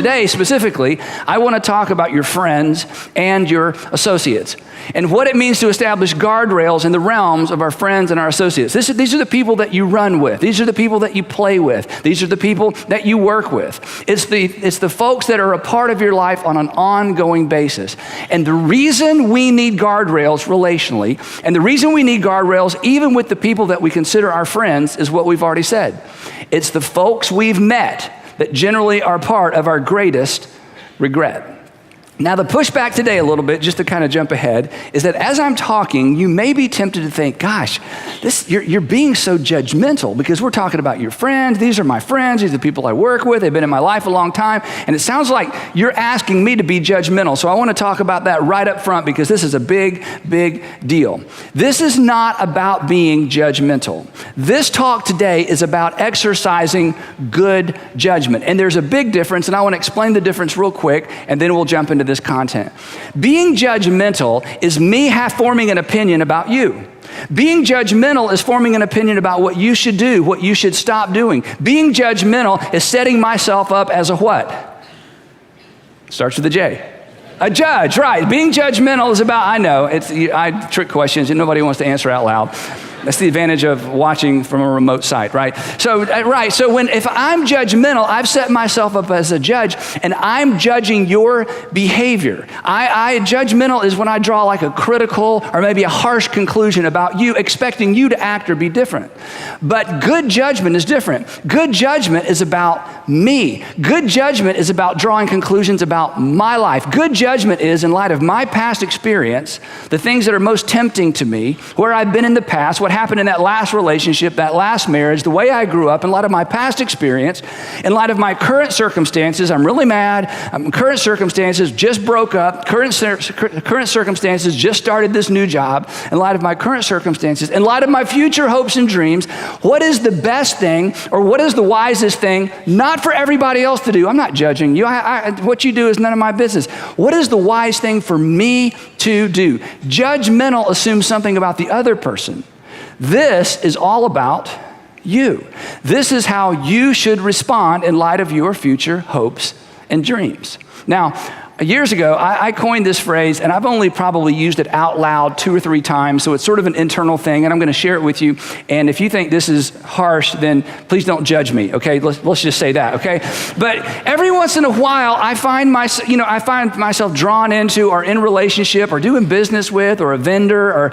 today specifically, I want to talk about your friends and your associates and what it means to establish guardrails in the realms of our friends and our associates. These are the people that you run with. These are the people that you play with. These are the people that you work with. It's the folks that are a part of your life on an ongoing basis. And the reason we need guardrails relationally, and the reason we need guardrails even with the people that we consider our friends, is what we've already said. It's the folks we've met that generally are part of our greatest regret. Now, the pushback today a little bit, just to kind of jump ahead, is that as I'm talking, you may be tempted to think, gosh, you're being so judgmental because we're talking about your friends. These are my friends. These are the people I work with. They've been in my life a long time. And it sounds like you're asking me to be judgmental. So I want to talk about that right up front because this is a big, big deal. This is not about being judgmental. This talk today is about exercising good judgment. And there's a big difference, and I want to explain the difference real quick, and then we'll jump into this content. Being judgmental is me forming an opinion about you. Being judgmental is forming an opinion about what you should do, what you should stop doing. Being judgmental is setting myself up as a what? Starts with a J. A judge, right. Being judgmental is about, I trick questions and nobody wants to answer out loud. That's the advantage of watching from a remote site, right? So if I'm judgmental, I've set myself up as a judge and I'm judging your behavior. Judgmental is when I draw like a critical or maybe a harsh conclusion about you, expecting you to act or be different. But good judgment is different. Good judgment is about me. Good judgment is about drawing conclusions about my life. Good judgment is, in light of my past experience, the things that are most tempting to me, where I've been in the past, what happened in that last relationship, that last marriage, the way I grew up, in light of my past experience, in light of my current circumstances. I'm really mad. Current circumstances just broke up. Current circumstances just started this new job. In light of my current circumstances, in light of my future hopes and dreams, what is the best thing or what is the wisest thing, not for everybody else to do? I'm not judging you. What you do is none of my business. What is the wise thing for me to do? Judgmental assumes something about the other person. This is all about you. This is how you should respond in light of your future hopes and dreams. Now, years ago, I coined this phrase, and I've only probably used it out loud 2 or 3 times, so it's sort of an internal thing, and I'm going to share it with you. And if you think this is harsh, then please don't judge me, okay? Let's just say that, okay? But every once in a while, I find myself drawn into or in relationship or doing business with or a vendor or,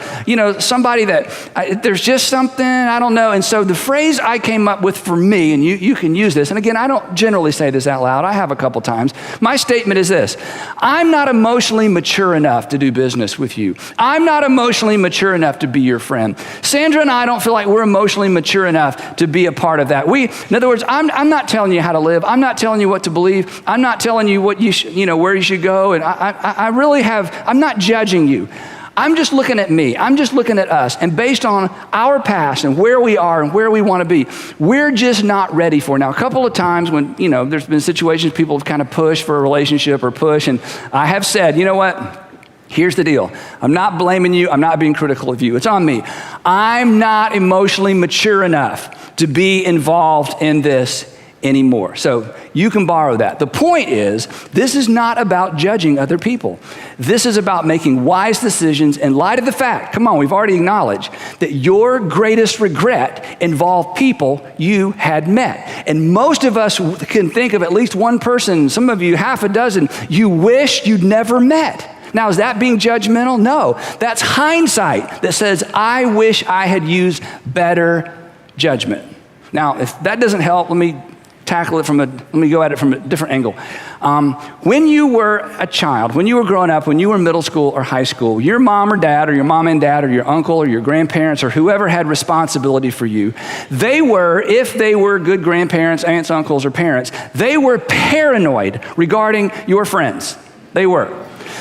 somebody that there's just something, I don't know. And so the phrase I came up with for me, and you can use this, and again, I don't generally say this out loud. I have a couple times. My statement is this: I'm not emotionally mature enough to do business with you. I'm not emotionally mature enough to be your friend. Sandra and I don't feel like we're emotionally mature enough to be a part of that. In other words, I'm not telling you how to live. I'm not telling you what to believe. I'm not telling you what where you should go. And I'm not judging you. I'm just looking at me. I'm just looking at us. And based on our past and where we are and where we want to be, we're just not ready for it. Now, a couple of times when, there's been situations people have kind of pushed for a relationship or push, and I have said, you know what? Here's the deal. I'm not blaming you. I'm not being critical of you. It's on me. I'm not emotionally mature enough to be involved in this anymore. So you can borrow that. The point is, this is not about judging other people. This is about making wise decisions in light of the fact, we've already acknowledged, that your greatest regret involved people you had met. And most of us can think of at least one person, some of you half a dozen, you wish you'd never met. Now, is that being judgmental? No, that's hindsight that says, I wish I had used better judgment. Now, if that doesn't help, let me go at it from a different angle. When you were a child, when you were growing up, when you were middle school or high school, your mom or dad or your mom and dad or your uncle or your grandparents or whoever had responsibility for you, if they were good grandparents, aunts, uncles, or parents, they were paranoid regarding your friends. They were.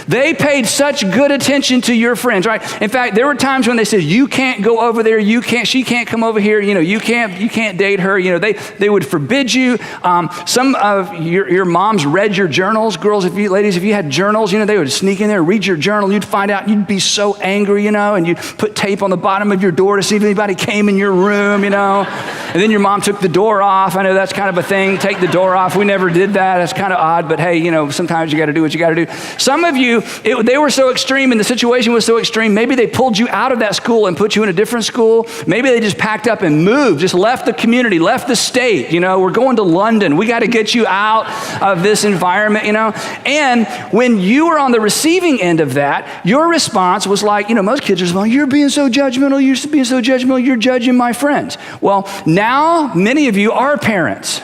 They paid such good attention to your friends, right? In fact, there were times when they said, you can't go over there, she can't come over here, you can't date her. They would forbid you. Some of your moms read your journals. Girls, ladies, if you had journals, they would sneak in there, read your journal. You'd find out, you'd be so angry, and you'd put tape on the bottom of your door to see if anybody came in your room, And then your mom took the door off. I know that's kind of a thing, take the door off. We never did that. That's kind of odd, but hey, sometimes you got to do what you got to do. Some of you, they were so extreme and the situation was so extreme, maybe they pulled you out of that school and put you in a different school. Maybe they just packed up and moved, just left the community, left the state. We're going to London. We got to get you out of this environment, And when you were on the receiving end of that, your response was like, most kids are just, well, you're being so judgmental, you're judging my friends. Well, now many of you are parents.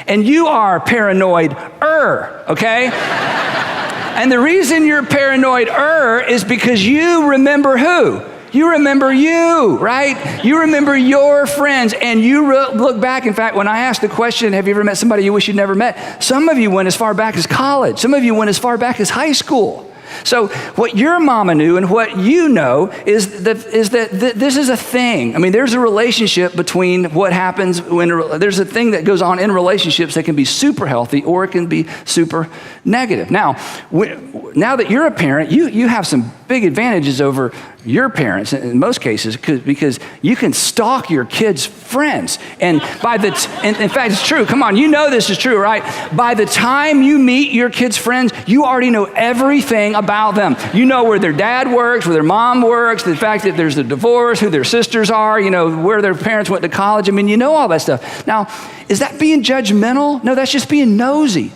And you are paranoid-er, okay? And the reason you're paranoid-er is because you remember who? You remember you, right? You remember your friends, and you look back. In fact, when I asked the question, have you ever met somebody you wish you'd never met? Some of you went as far back as college. Some of you went as far back as high school. So what your mama knew and what you know is that this is a thing. I mean, there's a relationship between what happens when there's a thing that goes on in relationships that can be super healthy or it can be super negative. Now that you're a parent, you have some big advantages over your parents in most cases because you can stalk your kids' friends. And in fact, it's true. Come on, this is true, right? By the time you meet your kids' friends, you already know everything about them. You know where their dad works, where their mom works, the fact that there's a divorce, who their sisters are, where their parents went to college. I mean, you know all that stuff. Now, is that being judgmental? No, that's just being nosy.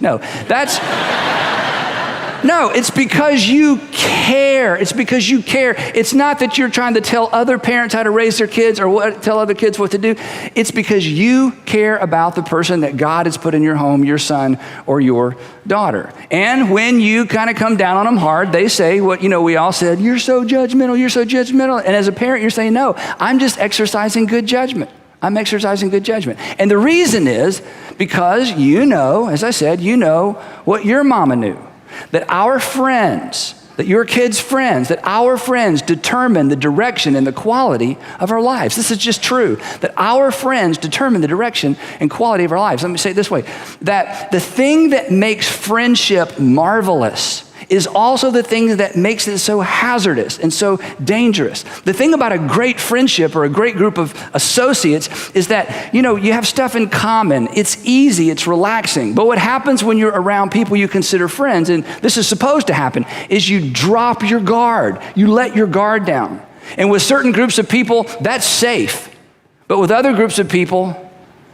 No, it's because you care. It's because you care. It's not that you're trying to tell other parents how to raise their kids or tell other kids what to do. It's because you care about the person that God has put in your home, your son or your daughter. And when you kind of come down on them hard, they say what, we all said, you're so judgmental, you're so judgmental. And as a parent, you're saying, no, I'm just exercising good judgment. I'm exercising good judgment. And the reason is because as I said, what your mama knew. That our friends, that your kids' friends, that our friends determine the direction and the quality of our lives. This is just true, that our friends determine the direction and quality of our lives. Let me say it this way, that the thing that makes friendship marvelous is also the thing that makes it so hazardous and so dangerous. The thing about a great friendship or a great group of associates is that, you have stuff in common. It's easy, it's relaxing. But what happens when you're around people you consider friends, and this is supposed to happen, is you drop your guard. You let your guard down. And with certain groups of people, that's safe. But with other groups of people,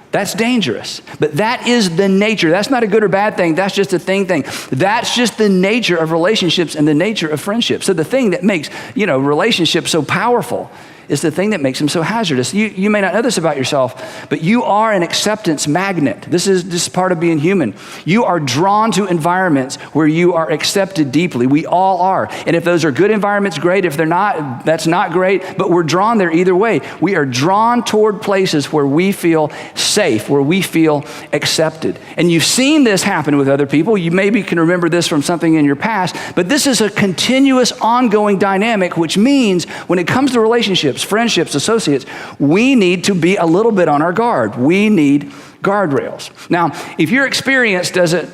that's dangerous. But that is the nature. That's not a good or bad thing. That's just a thing. That's just the nature of relationships and the nature of friendships. So the thing that makes, relationships so powerful is the thing that makes them so hazardous. You may not know this about yourself, but you are an acceptance magnet. This is part of being human. You are drawn to environments where you are accepted deeply. We all are. And if those are good environments, great. If they're not, that's not great, but we're drawn there either way. We are drawn toward places where we feel safe, where we feel accepted. And you've seen this happen with other people. You maybe can remember this from something in your past, but this is a continuous, ongoing dynamic, which means when it comes to relationships, friendships, associates, we need to be a little bit on our guard. We need guardrails. Now, if your experience doesn't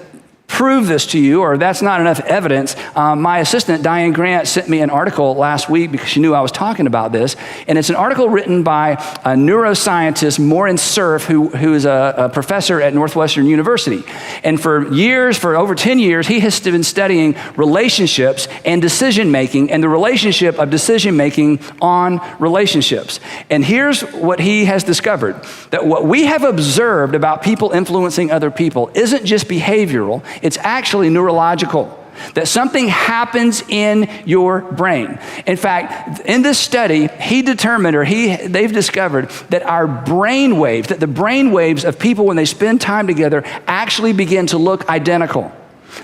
prove this to you, or that's not enough evidence, my assistant, Diane Grant, sent me an article last week because she knew I was talking about this. And it's an article written by a neuroscientist, Maureen Cerf, who is a professor at Northwestern University. And for over 10 years, he has been studying relationships and decision-making and the relationship of decision-making on relationships. And here's what he has discovered, that what we have observed about people influencing other people isn't just behavioral, it's actually neurological. That something happens in your brain. In fact, in this study, they've discovered that that the brain waves of people when they spend time together actually begin to look identical.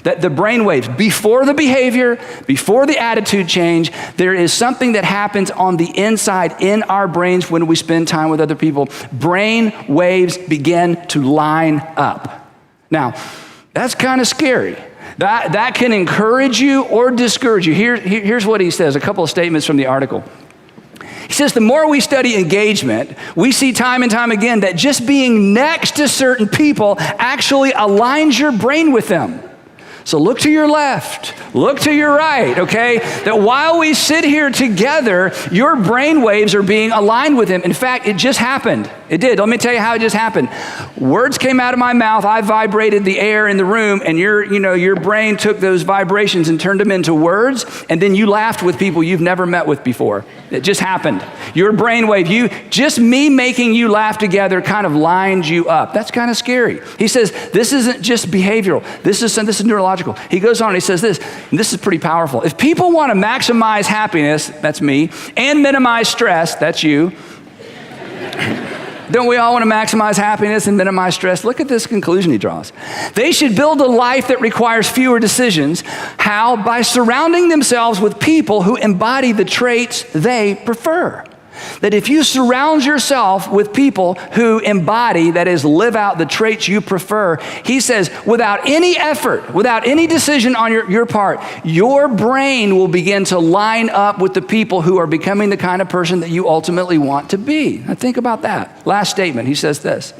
That the brain waves, before the behavior, before the attitude change, there is something that happens on the inside in our brains when we spend time with other people. Brain waves begin to line up. Now, that's kind of scary. That can encourage you or discourage you. Here's what he says, a couple of statements from the article. He says, the more we study engagement, we see time and time again that just being next to certain people actually aligns your brain with them. So look to your left, look to your right, okay? That while we sit here together, your brain waves are being aligned with him. In fact, it just happened. It did. Let me tell you how it just happened. Words came out of my mouth. I vibrated the air in the room, and your brain took those vibrations and turned them into words, and then you laughed with people you've never met with before. It just happened. Your brain wave, just me making you laugh together kind of lined you up. That's kind of scary. He says, this isn't just behavioral. This is neurological. He goes on, he says this, and this is pretty powerful. If people want to maximize happiness, that's me, and minimize stress, that's you. Don't we all want to maximize happiness and minimize stress? Look at this conclusion he draws. They should build a life that requires fewer decisions. How? By surrounding themselves with people who embody the traits they prefer. That if you surround yourself with people who embody, that is, live out the traits you prefer, he says, without any effort, without any decision on your part, your brain will begin to line up with the people who are becoming the kind of person that you ultimately want to be. Now think about that. Last statement, he says this.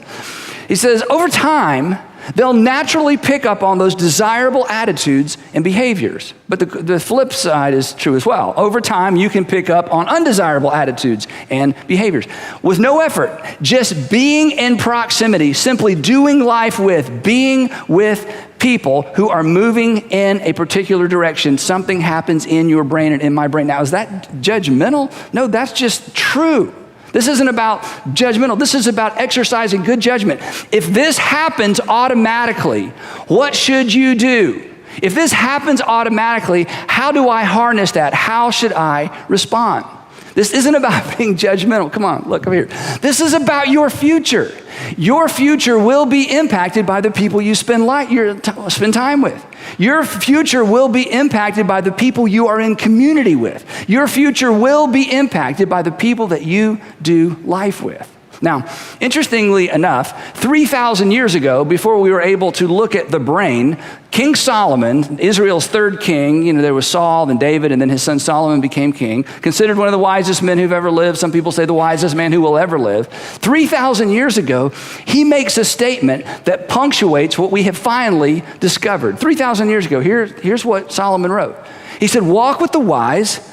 He says, over time, they'll naturally pick up on those desirable attitudes and behaviors. But the flip side is true as well. Over time, you can pick up on undesirable attitudes and behaviors. With no effort, just being in proximity, simply doing life with, being with people who are moving in a particular direction, something happens in your brain and in my brain. Now, is that judgmental? No, that's just true. This isn't about judgmental. This is about exercising good judgment. If this happens automatically, what should you do? If this happens automatically, how do I harness that? How should I respond? This isn't about being judgmental. Come on, look over here. This is about your future. Your future will be impacted by the people you spend time with. Your future will be impacted by the people you are in community with. Your future will be impacted by the people that you do life with. Now, interestingly enough, 3,000 years ago, before we were able to look at the brain, King Solomon, Israel's third king, there was Saul and David, and then his son Solomon became king, considered one of the wisest men who've ever lived. Some people say the wisest man who will ever live. 3,000 years ago, he makes a statement that punctuates what we have finally discovered. 3,000 years ago, here's what Solomon wrote. He said, walk with the wise,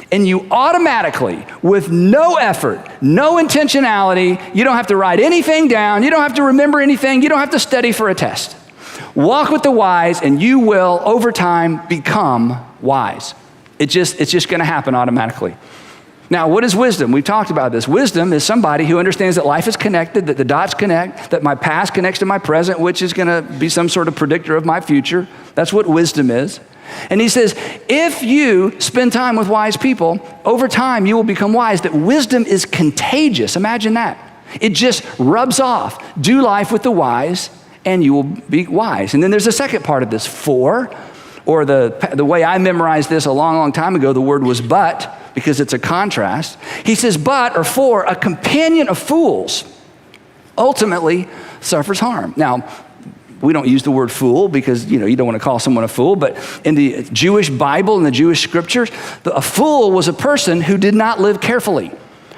and you automatically, with no effort, no intentionality, you don't have to write anything down, you don't have to remember anything, you don't have to study for a test. Walk with the wise, and you will, over time, become wise. It's just going to happen automatically. Now, what is wisdom? We've talked about this. Wisdom is somebody who understands that life is connected, that the dots connect, that my past connects to my present, which is going to be some sort of predictor of my future. That's what wisdom is. And he says, if you spend time with wise people, over time you will become wise. That wisdom is contagious. Imagine that. It just rubs off. Do life with the wise, and you will be wise. And then there's a second part of this. For, or the way I memorized this a long time ago, the word was but, because it's a contrast. He says, but, or for, a companion of fools ultimately suffers harm. Now, we don't use the word fool because, you don't want to call someone a fool, but in the Jewish Bible, in the Jewish scriptures, a fool was a person who did not live carefully.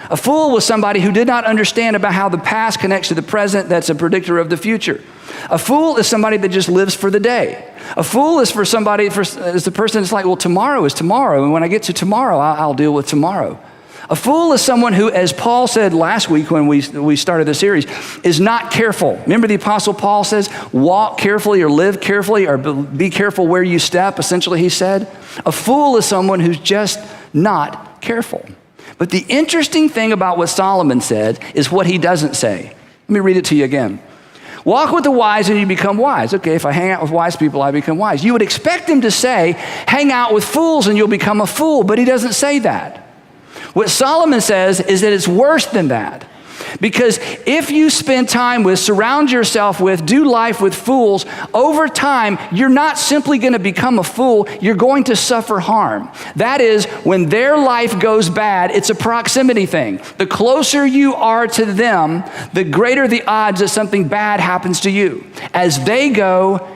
A fool was somebody who did not understand about how the past connects to the present. That's a predictor of the future. A fool is somebody that just lives for the day. A fool is is the person that's like, well, tomorrow is tomorrow, and when I get to tomorrow, I'll deal with tomorrow. A fool is someone who, as Paul said last week when we started the series, is not careful. Remember the Apostle Paul says, walk carefully or live carefully or be careful where you step, essentially he said. A fool is someone who's just not careful. But the interesting thing about what Solomon said is what he doesn't say. Let me read it to you again. Walk with the wise and you become wise. Okay, if I hang out with wise people, I become wise. You would expect him to say, hang out with fools and you'll become a fool, but he doesn't say that. What Solomon says is that it's worse than that. Because if you spend time with, surround yourself with, do life with fools, over time, you're not simply going to become a fool, you're going to suffer harm. That is, when their life goes bad, it's a proximity thing. The closer you are to them, the greater the odds that something bad happens to you. As they go,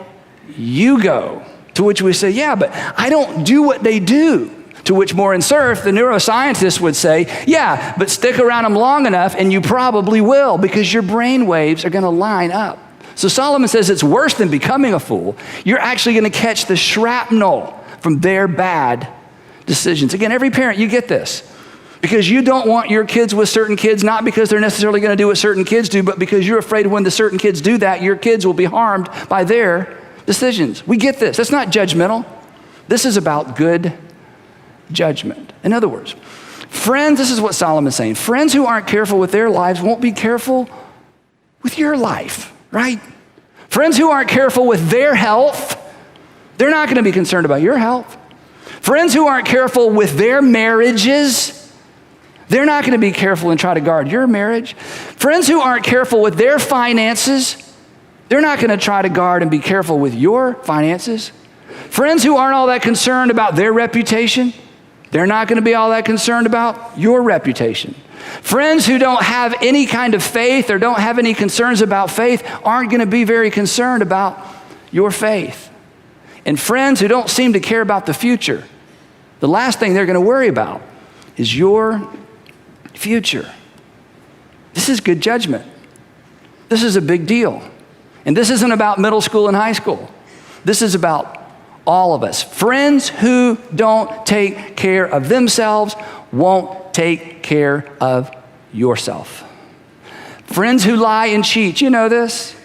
you go. To which we say, yeah, but I don't do what they do. To which Morin Cerf, the neuroscientist, would say, yeah, but stick around them long enough and you probably will, because your brain waves are going to line up. So Solomon says it's worse than becoming a fool. You're actually going to catch the shrapnel from their bad decisions. Again, every parent, you get this. Because you don't want your kids with certain kids, not because they're necessarily going to do what certain kids do, but because you're afraid when the certain kids do that, your kids will be harmed by their decisions. We get this. That's not judgmental. This is about good judgment. In other words, friends, this is what Solomon's saying. Friends who aren't careful with their lives won't be careful with your life, right? Friends who aren't careful with their health, they're not going to be concerned about your health. Friends who aren't careful with their marriages, they're not going to be careful and try to guard your marriage. Friends who aren't careful with their finances, they're not going to try to guard and be careful with your finances. Friends who aren't all that concerned about their reputation, they're not going to be all that concerned about your reputation. Friends who don't have any kind of faith or don't have any concerns about faith aren't going to be very concerned about your faith. And friends who don't seem to care about the future, the last thing they're going to worry about is your future. This is good judgment. This is a big deal. And this isn't about middle school and high school. This is about all of us. Friends who don't take care of themselves won't take care of yourself. Friends who lie and cheat, you know this.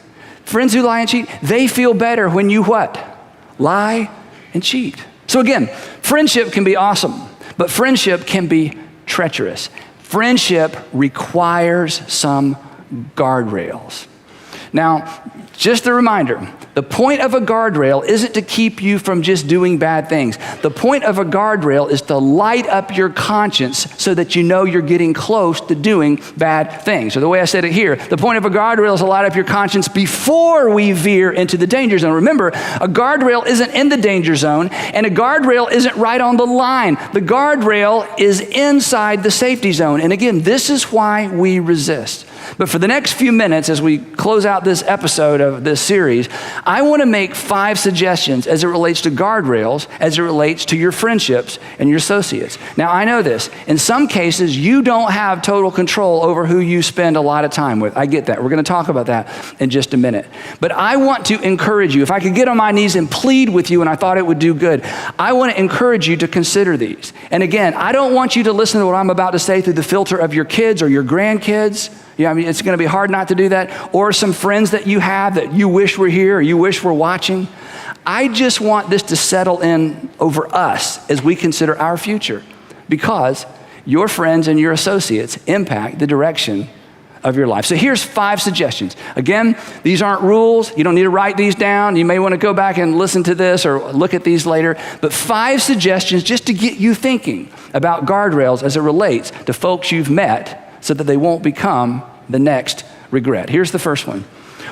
Friends who lie and cheat, they feel better when you what? Lie and cheat. So again, friendship can be awesome, but friendship can be treacherous. Friendship requires some guardrails. Now, just a reminder, the point of a guardrail isn't to keep you from just doing bad things. The point of a guardrail is to light up your conscience so that you know you're getting close to doing bad things. So the way I said it here, the point of a guardrail is to light up your conscience before we veer into the danger zone. Remember, a guardrail isn't in the danger zone, and a guardrail isn't right on the line. The guardrail is inside the safety zone. And again, this is why we resist. But for the next few minutes, as we close out this episode of this series, I want to make 5 suggestions as it relates to guardrails, as it relates to your friendships and your associates. Now, I know this. In some cases, you don't have total control over who you spend a lot of time with. I get that. We're going to talk about that in just a minute. But I want to encourage you. If I could get on my knees and plead with you, and I thought it would do good, I want to encourage you to consider these. And again, I don't want you to listen to what I'm about to say through the filter of your kids or your grandkids. Yeah, I mean, it's going to be hard not to do that. Or some friends that you have that you wish were here or you wish were watching. I just want this to settle in over us as we consider our future, because your friends and your associates impact the direction of your life. So here's 5 suggestions. Again, these aren't rules. You don't need to write these down. You may want to go back and listen to this or look at these later. But 5 suggestions just to get you thinking about guardrails as it relates to folks you've met, so that they won't become the next regret. Here's the first one.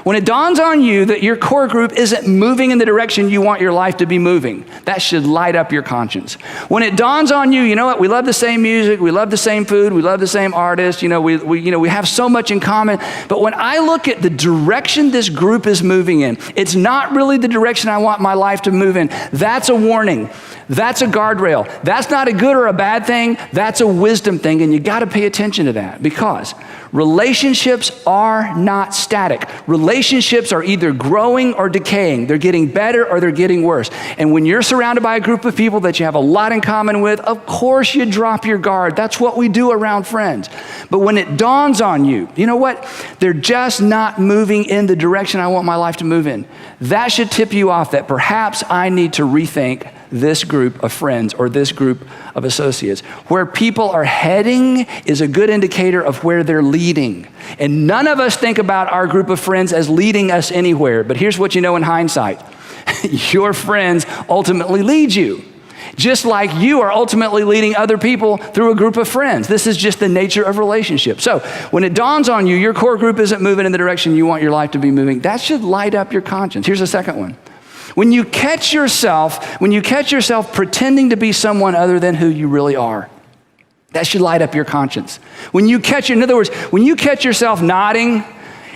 When it dawns on you that your core group isn't moving in the direction you want your life to be moving, that should light up your conscience. When it dawns on you, you know what, we love the same music, we love the same food, we love the same artists, we have so much in common, but when I look at the direction this group is moving in, it's not really the direction I want my life to move in. That's a warning. That's a guardrail. That's not a good or a bad thing. That's a wisdom thing, and you got to pay attention to that, because relationships are not static. Relationships are either growing or decaying. They're getting better or they're getting worse. And when you're surrounded by a group of people that you have a lot in common with, of course you drop your guard. That's what we do around friends. But when it dawns on you, you know what? They're just not moving in the direction I want my life to move in. That should tip you off that perhaps I need to rethink this group of friends or this group of associates. Where people are heading is a good indicator of where they're leading. And none of us think about our group of friends as leading us anywhere. But here's what you know in hindsight. Your friends ultimately lead you, just like you are ultimately leading other people through a group of friends. This is just the nature of relationships. So when it dawns on you, your core group isn't moving in the direction you want your life to be moving, that should light up your conscience. Here's the second one. When you catch yourself pretending to be someone other than who you really are, that should light up your conscience. In other words, when you catch yourself nodding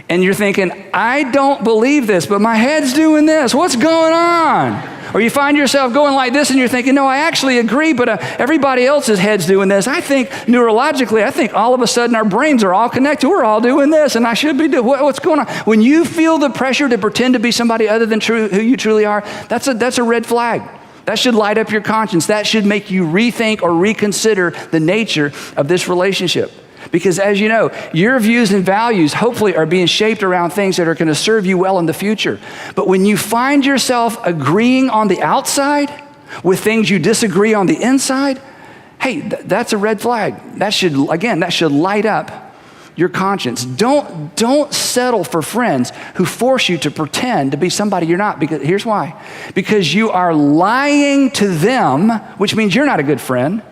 and you're thinking, I don't believe this, but my head's doing this. What's going on? Or you find yourself going like this and you're thinking, no, I actually agree, but everybody else's head's doing this. I think neurologically, I think all of a sudden our brains are all connected. We're all doing this and I should be doing, what's going on? When you feel the pressure to pretend to be somebody other than who you truly are, that's a red flag. That should light up your conscience. That should make you rethink or reconsider the nature of this relationship. Because as you know, your views and values hopefully are being shaped around things that are going to serve you well in the future. But when you find yourself agreeing on the outside with things you disagree on the inside, hey, that's a red flag. That should light up your conscience. Don't settle for friends who force you to pretend to be somebody you're not. Because here's why. Because you are lying to them, which means you're not a good friend.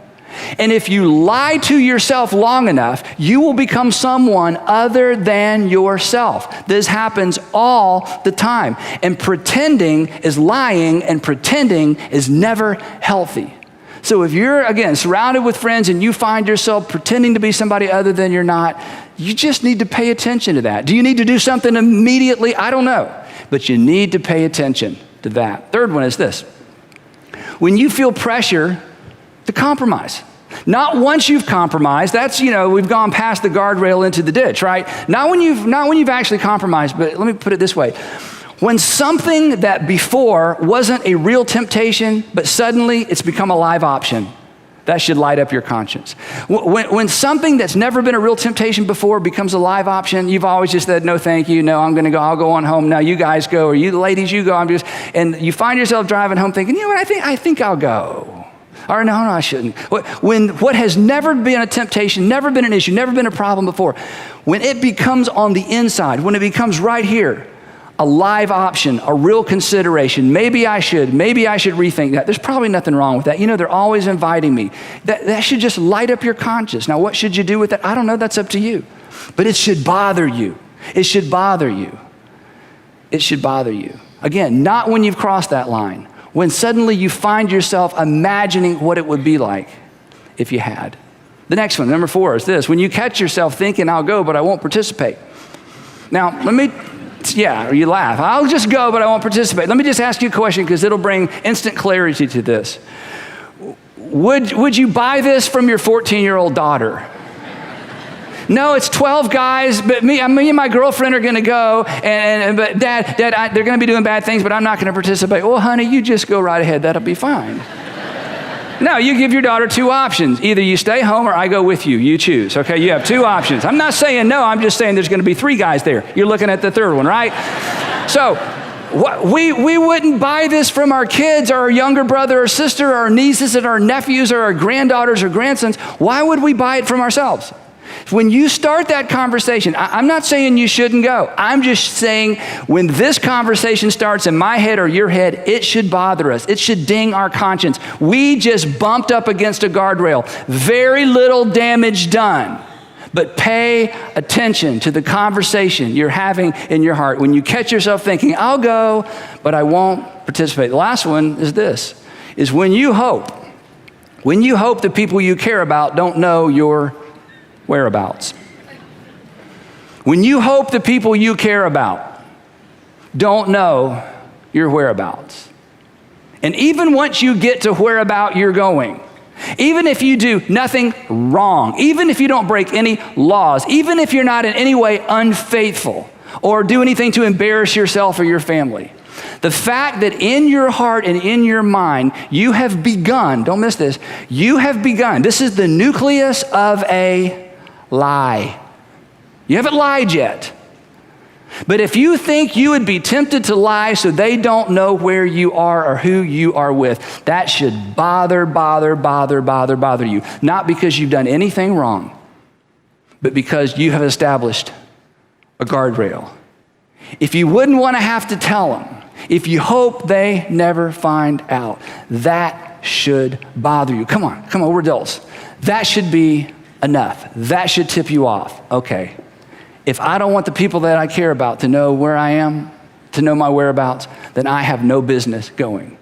And if you lie to yourself long enough, you will become someone other than yourself. This happens all the time. And pretending is lying, and pretending is never healthy. So if you're, again, surrounded with friends and you find yourself pretending to be somebody other than you're not, you just need to pay attention to that. Do you need to do something immediately? I don't know. But you need to pay attention to that. Third one is this. When you feel pressure to compromise. Not once you've compromised. That's, we've gone past the guardrail into the ditch, right? Not when you've actually compromised, but let me put it this way. When something that before wasn't a real temptation, but suddenly it's become a live option, that should light up your conscience. When something that's never been a real temptation before becomes a live option, you've always just said, no, thank you. No, I'm going to go. I'll go on home. No, you guys go. Or you ladies, you go. And you find yourself driving home thinking, you know what? I think I'll go. Or no, I shouldn't. When what has never been a temptation, never been an issue, never been a problem before, when it becomes on the inside, when it becomes right here, a live option, a real consideration, maybe I should rethink that. There's probably nothing wrong with that. They're always inviting me. That should just light up your conscience. Now, what should you do with that? I don't know. That's up to you. But it should bother you. It should bother you. It should bother you. Again, not when you've crossed that line. When suddenly you find yourself imagining what it would be like if you had. The next one, number 4, is this. When you catch yourself thinking, I'll go, but I won't participate. Now, or you laugh. I'll just go, but I won't participate. Let me just ask you a question because it'll bring instant clarity to this. Would you buy this from your 14-year-old daughter? No, it's 12 guys, but me and my girlfriend are going to go, but Dad, they're going to be doing bad things, but I'm not going to participate. Well, honey, you just go right ahead. That'll be fine. No, you give your daughter 2 options. Either you stay home or I go with you. You choose, okay? You have 2 options. I'm not saying no. I'm just saying there's going to be 3 guys there. You're looking at the 3rd one, right? So we wouldn't buy this from our kids or our younger brother or sister or our nieces and our nephews or our granddaughters or grandsons. Why would we buy it from ourselves? When you start that conversation, I'm not saying you shouldn't go. I'm just saying when this conversation starts in my head or your head, it should bother us. It should ding our conscience. We just bumped up against a guardrail. Very little damage done. But pay attention to the conversation you're having in your heart. When you catch yourself thinking, I'll go, but I won't participate. The last one is this, is when you hope the people you care about don't know your whereabouts. When you hope the people you care about don't know your whereabouts. And even once you get to whereabout you're going, even if you do nothing wrong, even if you don't break any laws, even if you're not in any way unfaithful or do anything to embarrass yourself or your family, the fact that in your heart and in your mind, you have begun, don't miss this, you have begun, this is the nucleus of a lie. You haven't lied yet. But if you think you would be tempted to lie so they don't know where you are or who you are with, that should bother you. Not because you've done anything wrong, but because you have established a guardrail. If you wouldn't want to have to tell them, if you hope they never find out, that should bother you. Come on, we're adults. That should be enough. That should tip you off. Okay, if I don't want the people that I care about to know where I am, to know my whereabouts, then I have no business going.